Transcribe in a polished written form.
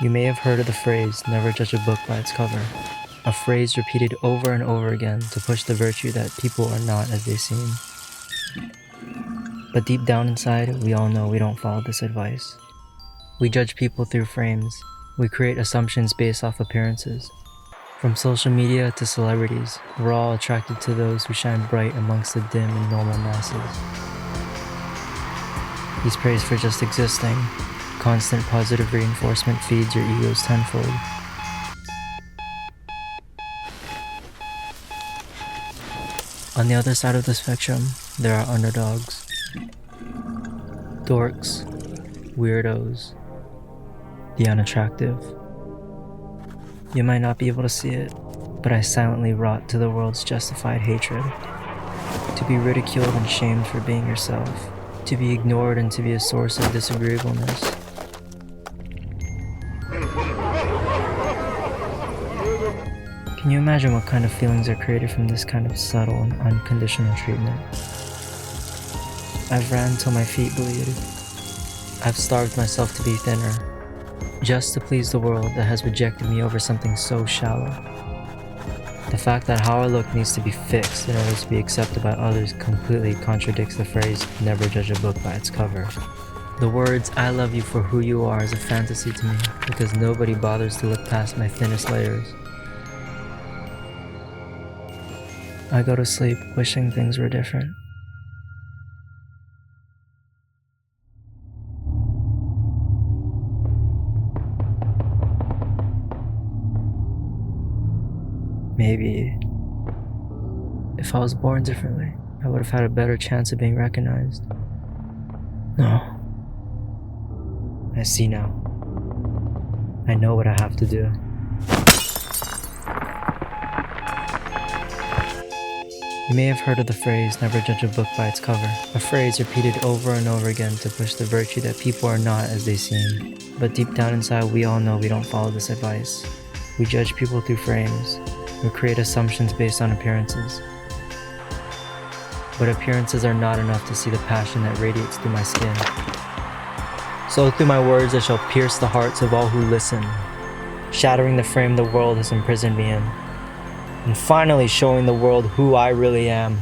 You may have heard of the phrase, never judge a book by its cover. A phrase repeated over and over again to push the virtue that people are not as they seem. But deep down inside, we all know we don't follow this advice. We judge people through frames. We create assumptions based off appearances. From social media to celebrities, we're all attracted to those who shine bright amongst the dim and normal masses. He's praised for just existing. Constant positive reinforcement feeds your egos tenfold. On the other side of the spectrum, there are underdogs. Dorks, weirdos, the unattractive. You might not be able to see it, but I silently wrought to the world's justified hatred. To be ridiculed and shamed for being yourself. To be ignored and to be a source of disagreeableness. Can you imagine what kind of feelings are created from this kind of subtle and unconditional treatment? I've ran till my feet bleed. I've starved myself to be thinner, just to please the world that has rejected me over something so shallow. The fact that how I look needs to be fixed in order to be accepted by others completely contradicts the phrase, never judge a book by its cover. The words, I love you for who you are, is a fantasy to me because nobody bothers to look past my thinnest layers. I go to sleep wishing things were different. Maybe if I was born differently, I would have had a better chance of being recognized. No. I see now. I know what I have to do. You may have heard of the phrase, never judge a book by its cover. A phrase repeated over and over again to push the virtue that people are not as they seem. But deep down inside, we all know we don't follow this advice. We judge people through frames. We create assumptions based on appearances. But appearances are not enough to see the passion that radiates through my skin. So through my words I shall pierce the hearts of all who listen, shattering the frame the world has imprisoned me in, and finally showing the world who I really am.